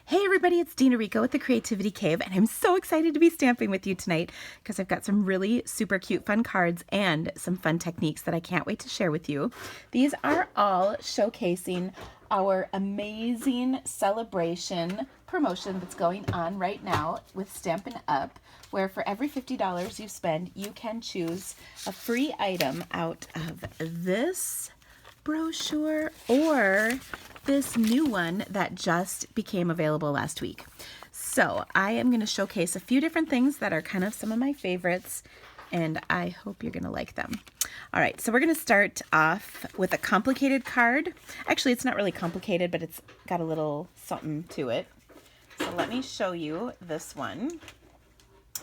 Hey everybody, it's Dina Rico with the Creativity Cave, and I'm so excited to be stamping with you tonight because I've got some really super cute fun cards and some fun techniques that I can't wait to share with you. These are all showcasing our amazing celebration promotion that's going on right now with Stampin' Up, where for every $50 you spend, you can choose a free item out of this brochure or this new one that just became available last week. So I am going to showcase a few different things that are kind of some of my favorites, and I hope you're going to like them. All right, so we're going to start off with a complicated card. Actually, it's not really complicated, but it's got a little something to it. So let me show you this one.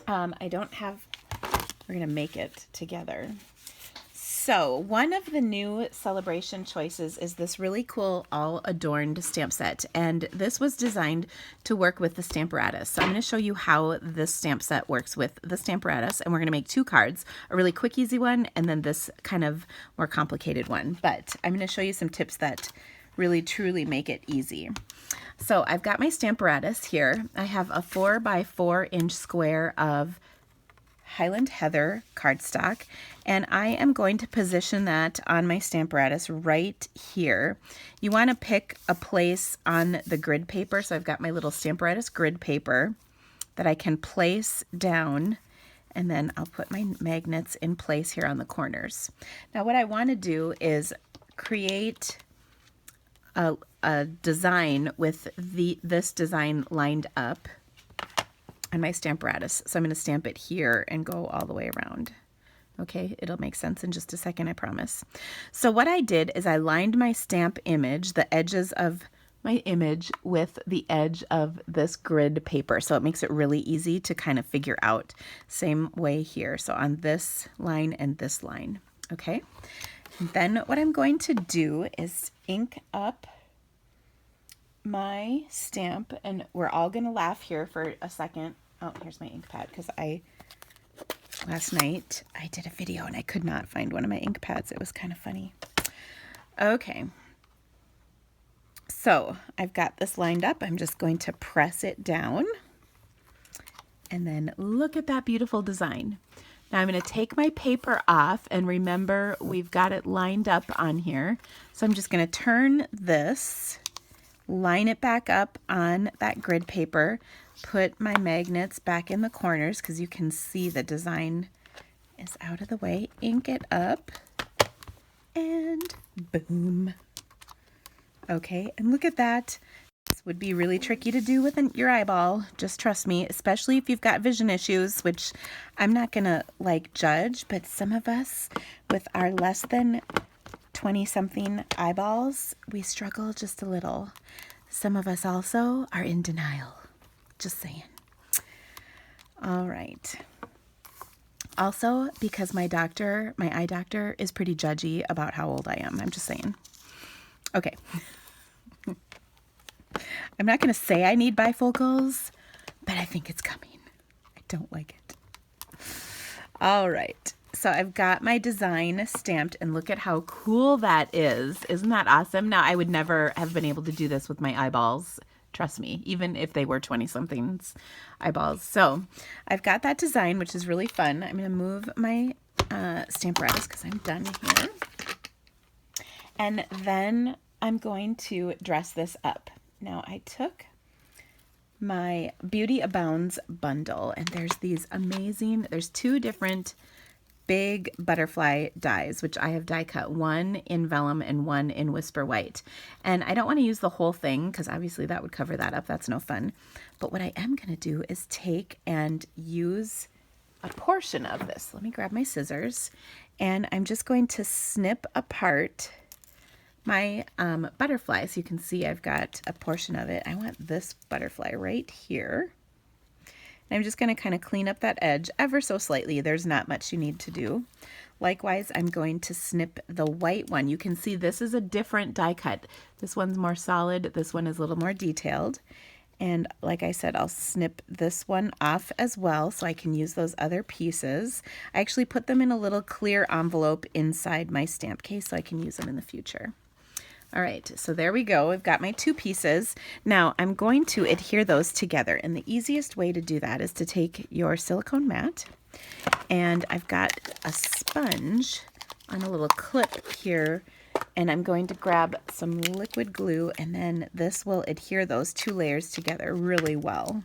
We're going to make it together. So one of the new celebration choices is this really cool all adorned stamp set, and this was designed to work with the Stamparatus. So I'm going to show you how this stamp set works with the Stamparatus, and we're going to make two cards, a really quick easy one and then this kind of more complicated one. But I'm going to show you some tips that really truly make it easy. So I've got my Stamparatus here. I have a 4 by 4 inch square of Highland Heather cardstock, and I am going to position that on my Stamparatus right here. You want to pick a place on the grid paper, so I've got my little Stamparatus grid paper that I can place down, and then I'll put my magnets in place here on the corners. Now what I want to do is create a design with this design lined up on my Stamparatus. So I'm going to stamp it here and go all the way around. Okay, it'll make sense in just a second, I promise. So what I did is I lined my stamp image, the edges of my image, with the edge of this grid paper. So it makes it really easy to kind of figure out. Same way here. So on this line and this line. Okay. And then what I'm going to do is ink up my stamp, and we're all going to laugh here for a second. Oh, here's my ink pad, because last night I did a video and I could not find one of my ink pads. It was kind of funny. Okay, so I've got this lined up. I'm just going to press it down, and then look at that beautiful design. Now I'm going to take my paper off, and remember we've got it lined up on here. So I'm just going to turn this, line it back up on that grid paper, put my magnets back in the corners because you can see the design is out of the way, ink it up, and boom. Okay, and look at that. This would be really tricky to do with your eyeball, just trust me, especially if you've got vision issues, which I'm not gonna judge, but some of us with our less than 20-something eyeballs, we struggle just a little. Some of us also are in denial. Just saying. All right. Also, because my eye doctor is pretty judgy about how old I am. I'm just saying. Okay. I'm not going to say I need bifocals, but I think it's coming. I don't like it. All right. So I've got my design stamped, and look at how cool that is. Isn't that awesome? Now, I would never have been able to do this with my eyeballs. Trust me, even if they were 20-somethings eyeballs. So I've got that design, which is really fun. I'm going to move my Stamparatus because I'm done here. And then I'm going to dress this up. Now, I took my Beauty Abounds bundle, and there's these amazing, there's two different big butterfly dies, which I have die cut, one in Vellum and one in Whisper White. And I don't want to use the whole thing because obviously that would cover that up. That's no fun. But what I am going to do is take and use a portion of this. Let me grab my scissors, and I'm just going to snip apart my butterfly. So you can see I've got a portion of it. I want this butterfly right here. I'm just going to kind of clean up that edge ever so slightly. There's not much you need to do. Likewise, I'm going to snip the white one. You can see this is a different die cut. This one's more solid. This one is a little more detailed. And like I said, I'll snip this one off as well so I can use those other pieces. I actually put them in a little clear envelope inside my stamp case so I can use them in the future. All right, so there we go. I've got my 2 pieces. Now I'm going to adhere those together, and the easiest way to do that is to take your silicone mat, and I've got a sponge on a little clip here, and I'm going to grab some liquid glue, and then this will adhere those 2 layers together really well.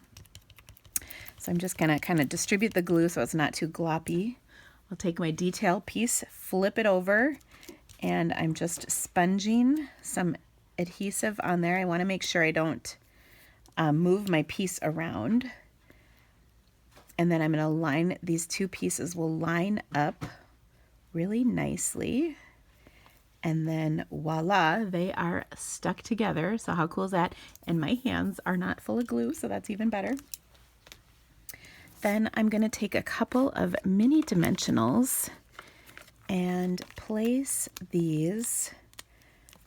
So I'm just gonna kind of distribute the glue so it's not too gloppy. I'll take my detail piece, flip it over, and I'm just sponging some adhesive on there. I want to make sure I don't move my piece around. And then I'm going to line, these 2 pieces will line up really nicely. And then voila, they are stuck together. So how cool is that? And my hands are not full of glue, so that's even better. Then I'm going to take a couple of mini dimensionals and place these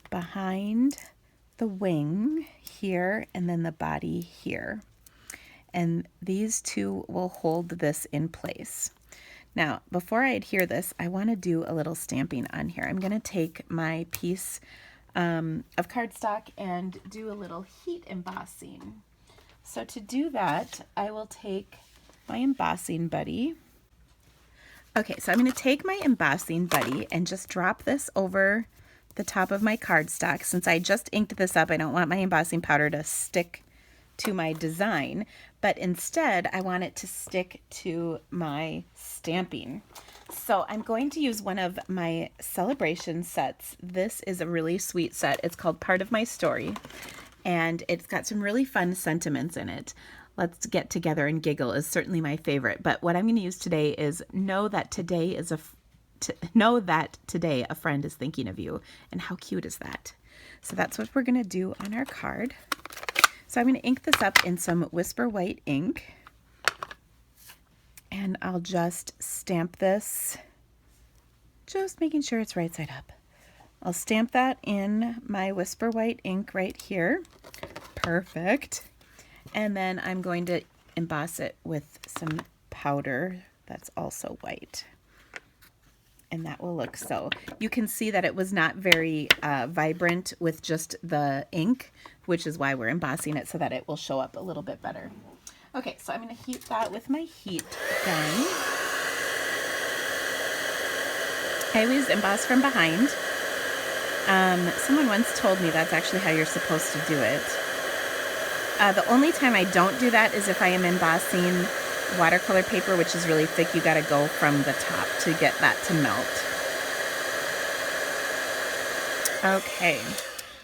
behind the wing here and then the body here. And these 2 will hold this in place. Now, before I adhere this, I want to do a little stamping on here. I'm going to take my piece of cardstock and do a little heat embossing. So to do that, I will take my embossing buddy. Okay, so I'm going to take my embossing buddy and just drop this over the top of my cardstock. Since I just inked this up, I don't want my embossing powder to stick to my design, but instead I want it to stick to my stamping. So I'm going to use one of my celebration sets. This is a really sweet set. It's called Part of My Story, and it's got some really fun sentiments in it. Let's Get Together and Giggle is certainly my favorite, but what I'm going to use today is know that today a friend is thinking of you. And how cute is that? So that's what we're going to do on our card. So I'm going to ink this up in some Whisper White ink, and I'll just stamp this, just making sure it's right side up. I'll stamp that in my Whisper White ink right here. Perfect. And then I'm going to emboss it with some powder that's also white. And that will look so. You can see that it was not very vibrant with just the ink, which is why we're embossing it so that it will show up a little bit better. Okay, so I'm going to heat that with my heat gun. I always emboss from behind. Someone once told me that's actually how you're supposed to do it. The only time I don't do that is if I am embossing watercolor paper, which is really thick. You got to go from the top to get that to melt. Okay,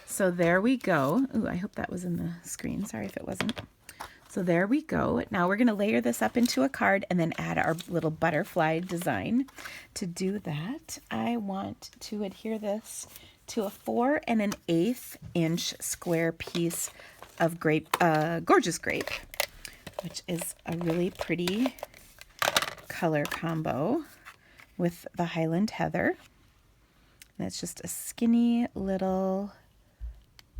so there we go. Ooh, I hope that was in the screen. Sorry if it wasn't. So there we go. Now we're going to layer this up into a card and then add our little butterfly design. To do that, I want to adhere this to a 4 1/8 inch square piece of gorgeous grape, which is a really pretty color combo with the Highland heather. And it's just a skinny little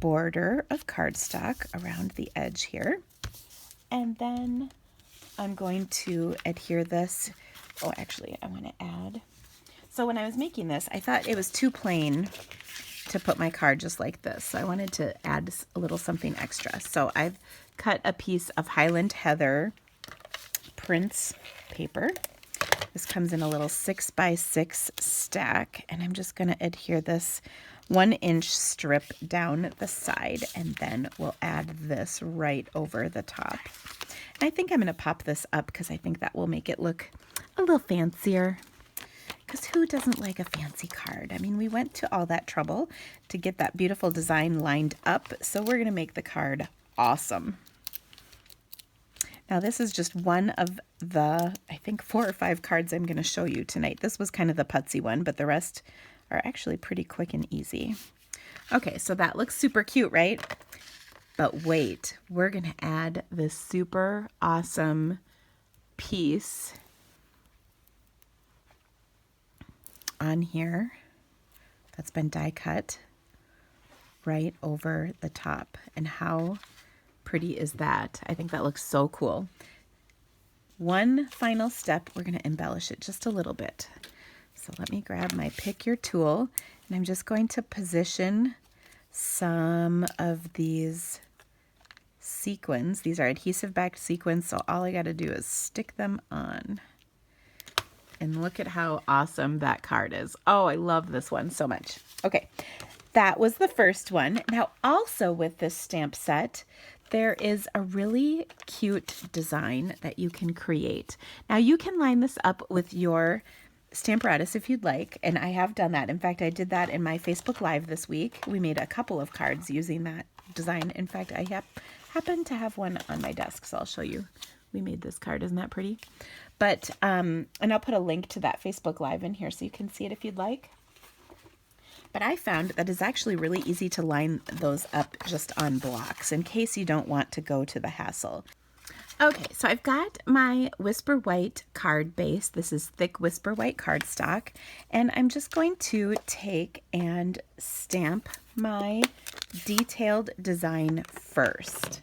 border of cardstock around the edge here. And then I'm going to adhere this. Oh, actually, I want to add. So when I was making this, I thought it was too plain to put my card just like this. So I wanted to add a little something extra. So I've cut a piece of Highland heather prints paper. This comes in a little 6x6 stack, and I'm just going to adhere this 1-inch strip down the side, and then we'll add this right over the top. And I think I'm going to pop this up because I think that will make it look a little fancier. Because who doesn't like a fancy card? I mean, we went to all that trouble to get that beautiful design lined up, so we're going to make the card awesome. Now, this is just one of the, I think, 4 or 5 cards I'm going to show you tonight. This was kind of the putsy one, but the rest are actually pretty quick and easy. Okay, so that looks super cute, right? But wait, we're going to add this super awesome piece on here that's been die cut right over the top. And how pretty is that? I think that looks so cool. One final step, we're going to embellish it just a little bit. So let me grab my pick your tool, and I'm just going to position some of these sequins. These are adhesive backed sequins, so all I got to do is stick them on. And look at how awesome that card is. Oh, I love this one so much. Okay, that was the first one. Now, also with this stamp set, there is a really cute design that you can create. Now, you can line this up with your Stamparatus if you'd like, and I have done that. In fact, I did that in my Facebook Live this week. We made a couple of cards using that design. In fact, I happen to have one on my desk, so I'll show you. We made this card. Isn't that pretty? But, and I'll put a link to that Facebook Live in here so you can see it if you'd like. But I found that it's actually really easy to line those up just on blocks in case you don't want to go to the hassle. Okay, so I've got my Whisper White card base. This is thick Whisper White cardstock. And I'm just going to take and stamp my detailed design first.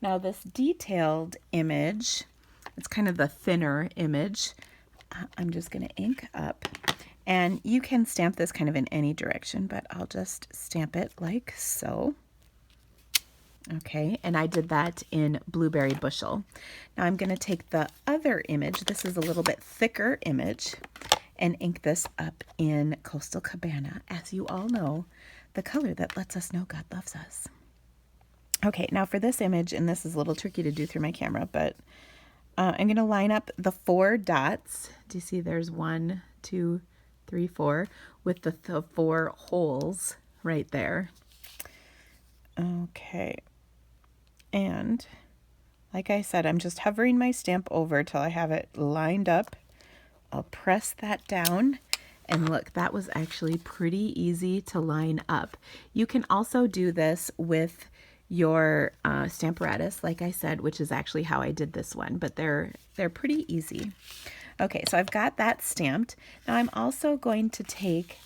Now this detailed image, it's kind of the thinner image. I'm just going to ink up. And you can stamp this kind of in any direction, but I'll just stamp it like so. Okay, and I did that in Blueberry Bushel. Now I'm going to take the other image, this is a little bit thicker image, and ink this up in Coastal Cabana. As you all know, the color that lets us know God loves us. Okay, now for this image, and this is a little tricky to do through my camera, but I'm going to line up the 4 dots. Do you see there's 1, 2, 3, 4 with the 4 holes right there. Okay. And like I said, I'm just hovering my stamp over till I have it lined up. I'll press that down. And look, that was actually pretty easy to line up. You can also do this with your Stamparatus, like I said, which is actually how I did this one, but they're pretty easy. Okay, so I've got that stamped. Now I'm also going to take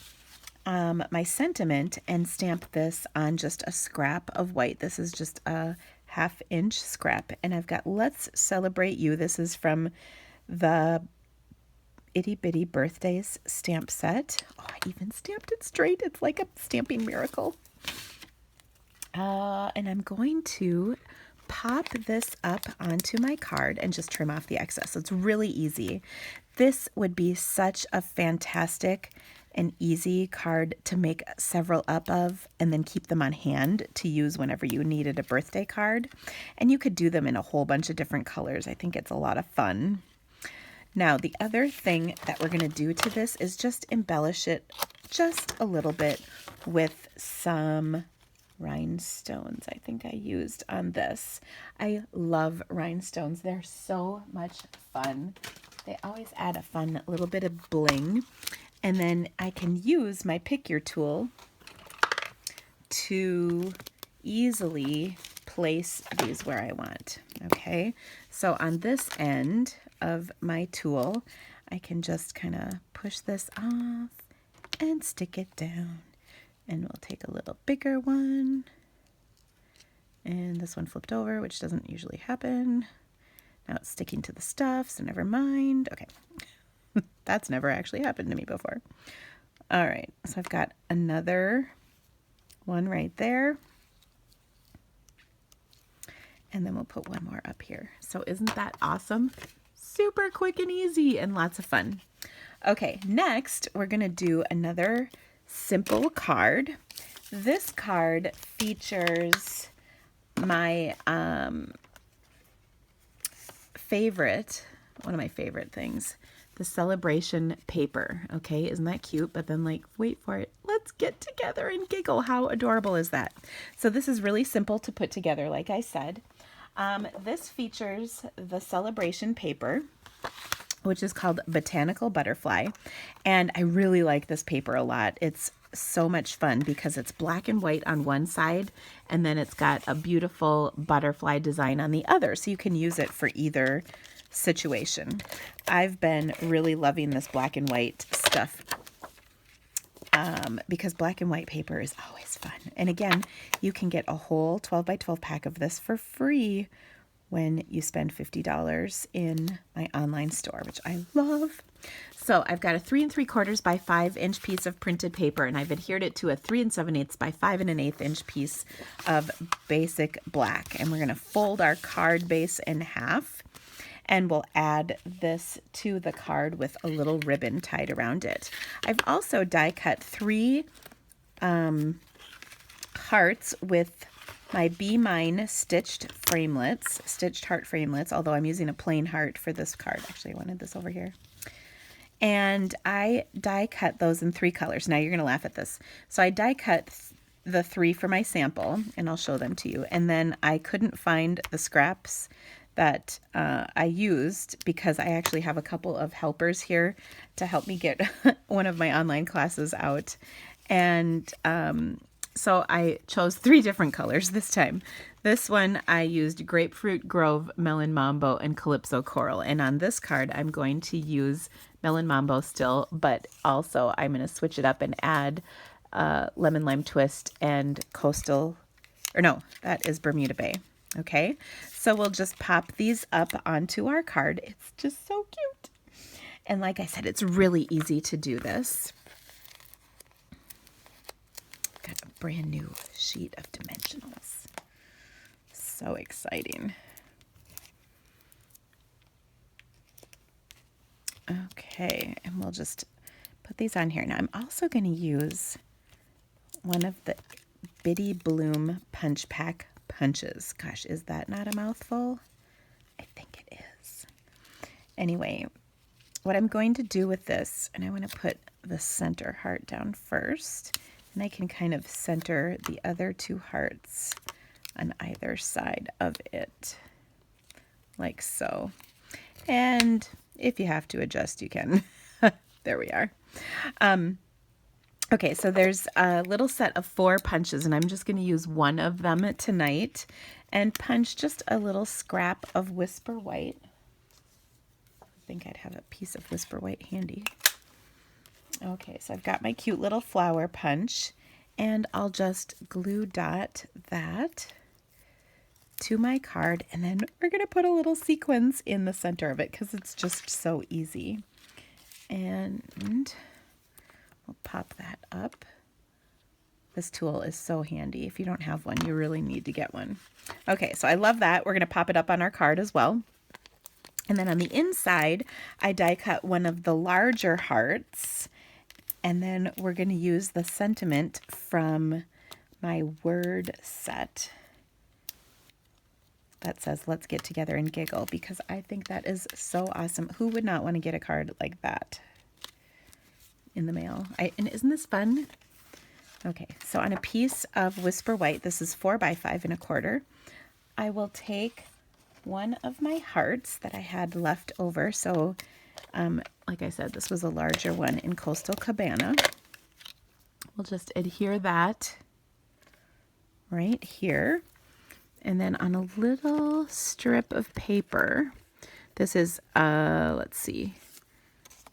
my sentiment and stamp this on just a scrap of white. This is just a 1/2 inch scrap, and I've got Let's Celebrate You. This is from the Itty Bitty Birthdays stamp set. Oh, I even stamped it straight. It's like a stamping miracle. And I'm going to pop this up onto my card and just trim off the excess. It's really easy. This would be such a fantastic and easy card to make several up of and then keep them on hand to use whenever you needed a birthday card. And you could do them in a whole bunch of different colors. I think it's a lot of fun. Now, the other thing that we're going to do to this is just embellish it just a little bit with some rhinestones. I think I used on this. I love rhinestones. They're so much fun. They always add a fun little bit of bling. And then I can use my pick your tool to easily place these where I want. Okay, so on this end of my tool, I can just kind of push this off and stick it down. And we'll take a little bigger one. And this one flipped over, which doesn't usually happen. Now it's sticking to the stuff, so never mind. Okay. That's never actually happened to me before. All right, so I've got another one right there. And then we'll put one more up here. So isn't that awesome? Super quick and easy and lots of fun. Okay, next we're gonna do another simple card. This card features my one of my favorite things, the celebration paper. Okay, isn't that cute? But then, like, wait for it, let's get together and giggle. How adorable is that? So this is really simple to put together, like I said. This features the celebration paper, which is called Botanical Butterfly. And I really like this paper a lot. It's so much fun because it's black and white on one side, and then it's got a beautiful butterfly design on the other. So you can use it for either situation. I've been really loving this black and white stuff because black and white paper is always fun. And again, you can get a whole 12 by 12 pack of this for free when you spend $50 in my online store, which I love. So I've got a 3 3/4 by 5 inch piece of printed paper, and I've adhered it to a 3 7/8 by 5 1/8 inch piece of basic black. And we're going to fold our card base in half, and we'll add this to the card with a little ribbon tied around it. I've also die cut 3 hearts with my Be Mine stitched framelits, stitched heart framelits, although I'm using a plain heart for this card. Actually, I wanted this over here. And I die cut those in 3 colors. Now you're going to laugh at this. So I die cut the 3 for my sample, and I'll show them to you. And then I couldn't find the scraps that I used because I actually have a couple of helpers here to help me get one of my online classes out. And so I chose 3 different colors this time. This one I used Grapefruit, Grove, Melon, Mambo, and Calypso Coral. And on this card, I'm going to use Melon Mambo still, but also I'm going to switch it up and add Lemon Lime Twist and Coastal, or no, that is Bermuda Bay. Okay, so we'll just pop these up onto our card. It's just so cute. And like I said, it's really easy to do this. Got a brand new sheet of dimensionals. So exciting. Okay, and we'll just put these on here. Now I'm also going to use one of the Bitty Bloom Punch Pack punches. Gosh, is that not a mouthful? I think it is. Anyway, what I'm going to do with this, and I want to put the center heart down first, and I can kind of center the other 2 hearts on either side of it, like so. And if you have to adjust, you can. There we are. Okay, so there's a little set of 4 punches, and I'm just going to use one of them tonight and punch just a little scrap of Whisper White. I think I'd have a piece of Whisper White handy. Okay, so I've got my cute little flower punch, and I'll just glue dot that to my card, and then we're going to put a little sequins in the center of it because it's just so easy. And we'll pop that up. This tool is so handy. If you don't have one, you really need to get one. Okay, so I love that. We're going to pop it up on our card as well. And then on the inside, I die cut one of the larger hearts. And then we're going to use the sentiment from my word set that says, let's get together and giggle, because I think that is so awesome. Who would not want to get a card like that in the mail? And isn't this fun? Okay, so on a piece of Whisper White, this is 4 by 5 1/4, I will take one of my hearts that I had left over. So, like I said, this was a larger one in Coastal Cabana. We'll just adhere that right here. And then on a little strip of paper, this is, let's see,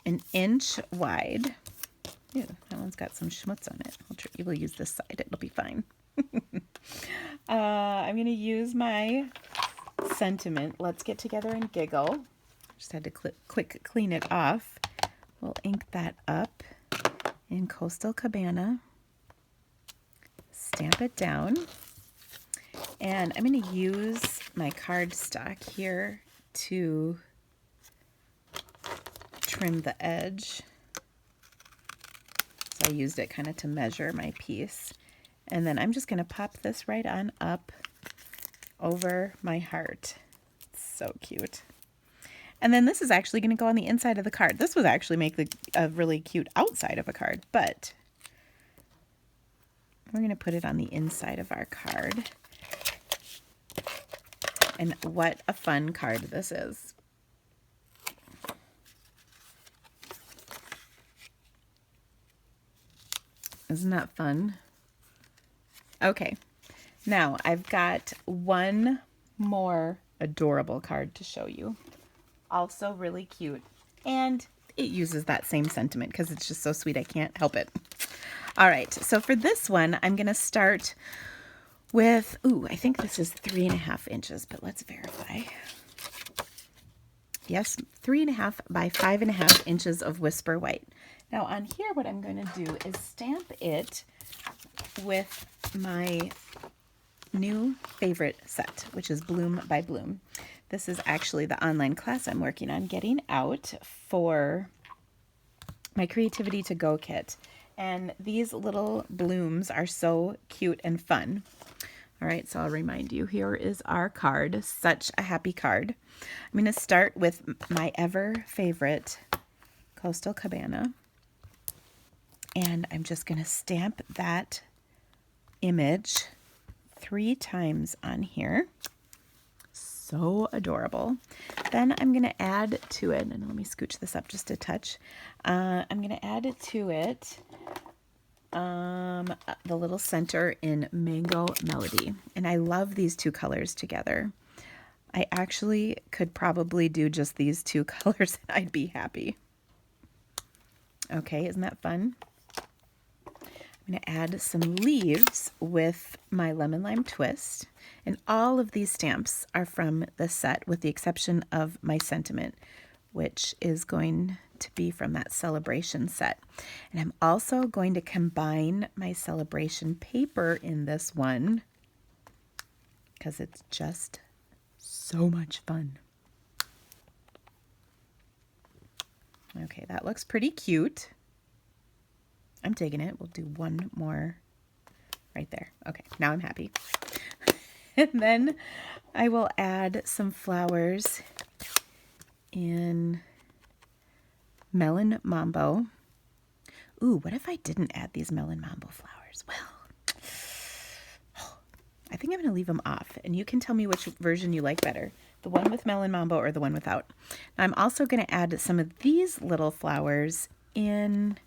1 inch wide. Ew, that one's got some schmutz on it. We'll use this side. It'll be fine. I'm going to use my sentiment. Let's get together and giggle. Just had to quick clean it off. We'll ink that up in Coastal Cabana. Stamp it down. And I'm going to use my cardstock here to trim the edge. So I used it kind of to measure my piece. And then I'm just going to pop this right on up over my heart. It's so cute. And then this is actually going to go on the inside of the card. This would actually make a really cute outside of a card, but we're going to put it on the inside of our card. And what a fun card this is. Isn't that fun? Okay, now I've got one more adorable card to show you. Also really cute. And it uses that same sentiment because it's just so sweet I can't help it. All right, so for this one, I'm going to start with, ooh, I think this is 3.5 inches, but let's verify. Yes, 3.5 by 5.5 inches of Whisper White. Now on here, what I'm going to do is stamp it with my new favorite set, which is Bloom by Bloom. This is actually the online class I'm working on getting out for my Creativity to Go kit. And these little blooms are so cute and fun. All right, so I'll remind you, here is our card. Such a happy card. I'm going to start with my ever favorite Coastal Cabana. And I'm just going to stamp that image 3 times on here. So adorable. Then I'm going to add to it, and let me scooch this up just a touch. I'm going to add to it the little center in Mango Melody. And I love these 2 colors together. I actually could probably do just these 2 colors and I'd be happy. Okay, isn't that fun? I'm going to add some leaves with my Lemon Lime Twist. And all of these stamps are from the set with the exception of my Sentiment, which is going to be from that Celebration set. And I'm also going to combine my Celebration paper in this one because it's just so much fun. Okay, that looks pretty cute. I'm digging it. We'll do one more right there. Okay, now I'm happy. And then I will add some flowers in Melon Mambo. Ooh, what if I didn't add these Melon Mambo flowers? Well, I think I'm going to leave them off, and you can tell me which version you like better, the one with Melon Mambo or the one without. Now, I'm also going to add some of these little flowers in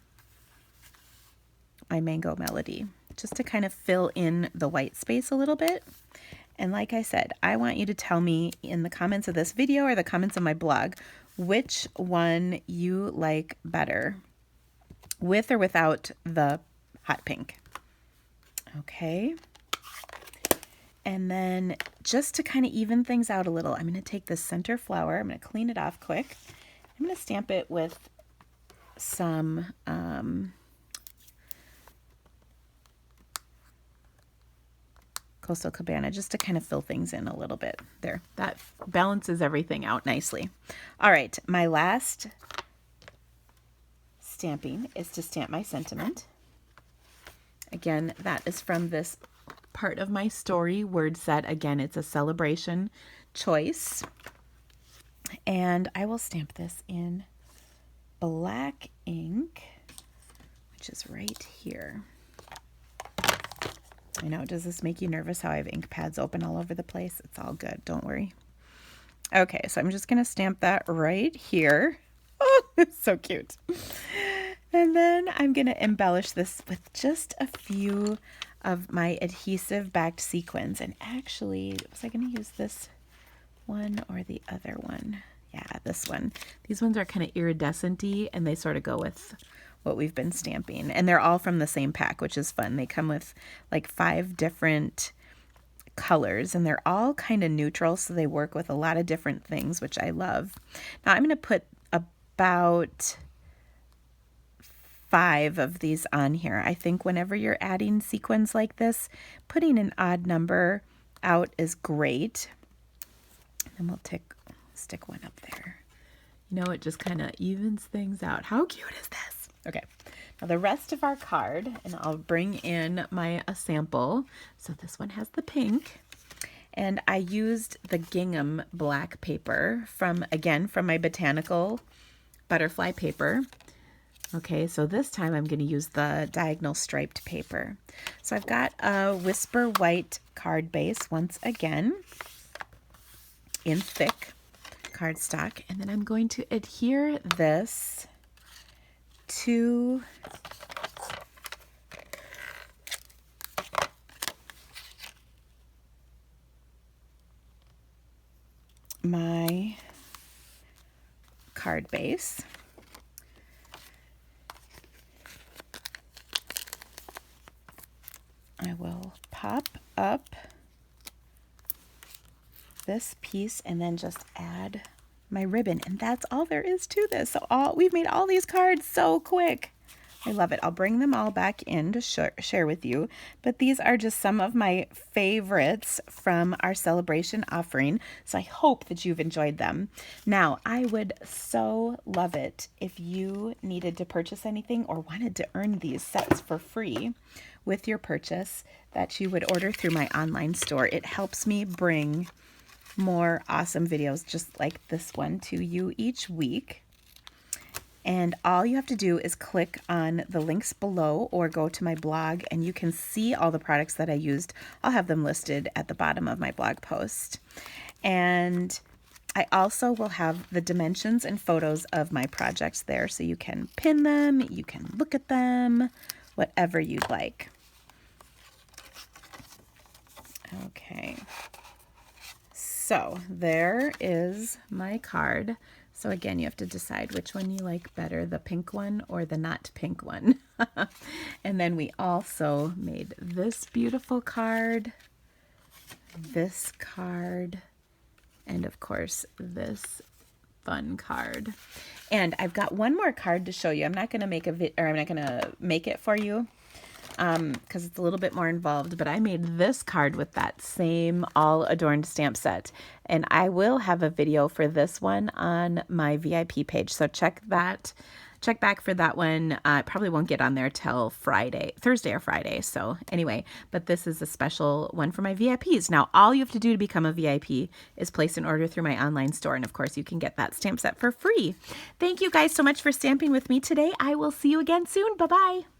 my Mango Melody, just to kind of fill in the white space a little bit. And like I said, I want you to tell me in the comments of this video or the comments of my blog, which one you like better, with or without the hot pink. Okay. And then just to kind of even things out a little, I'm going to take this center flower, I'm going to clean it off quick. I'm going to stamp it with some Coastal Cabana, just to kind of fill things in a little bit. There, that balances everything out nicely. All right, my last stamping is to stamp my Sentiment. Again, that is from this part of my story word set. Again, it's a Celebration choice. And I will stamp this in black ink, which is right here. I know, does this make you nervous how I have ink pads open all over the place? It's all good, don't worry. Okay, so I'm just going to stamp that right here. Oh, it's so cute. And then I'm going to embellish this with just a few of my adhesive backed sequins. And actually, was I going to use this one or the other one? Yeah, this one. These ones are kind of iridescent-y, and they sort of go with what we've been stamping. And they're all from the same pack, which is fun. They come with like 5 different colors, and they're all kind of neutral, so they work with a lot of different things, which I love. Now I'm going to put about 5 of these on here. I think whenever you're adding sequins like this, putting an odd number out is great. And we'll stick one up there. You know, it just kind of evens things out. How cute is this? Okay, now the rest of our card, and I'll bring in my sample. So this one has the pink, and I used the gingham black paper from my Botanical Butterfly paper. Okay, so this time I'm going to use the diagonal striped paper. So I've got a Whisper White card base once again in thick cardstock, and then I'm going to adhere this to my card base. I will pop up this piece and then just add my ribbon. And that's all there is to this. So we've made all these cards so quick. I love it. I'll bring them all back in to share with you. But these are just some of my favorites from our celebration offering. So I hope that you've enjoyed them. Now, I would so love it if you needed to purchase anything or wanted to earn these sets for free with your purchase, that you would order through my online store. It helps me bring more awesome videos just like this one to you each week. And all you have to do is click on the links below or go to my blog and you can see all the products that I used. I'll have them listed at the bottom of my blog post. And I also will have the dimensions and photos of my projects there so you can pin them, you can look at them, whatever you'd like. Okay, so there is my card. So again, you have to decide which one you like better, the pink one or the not pink one. And then we also made this beautiful card, this card, and of course this fun card. And I've got one more card to show you. I'm not going to make it for you because it's a little bit more involved, but I made this card with that same all adorned stamp set, and I will have a video for this one on my VIP page, so check back for that one. I probably won't get on there till Thursday or Friday. So anyway, but this is a special one for my VIPs. Now, all you have to do to become a VIP is place an order through my online store. And of course, you can get that stamp set for free. Thank you guys so much for stamping with me today. I will see you again soon. Bye-bye.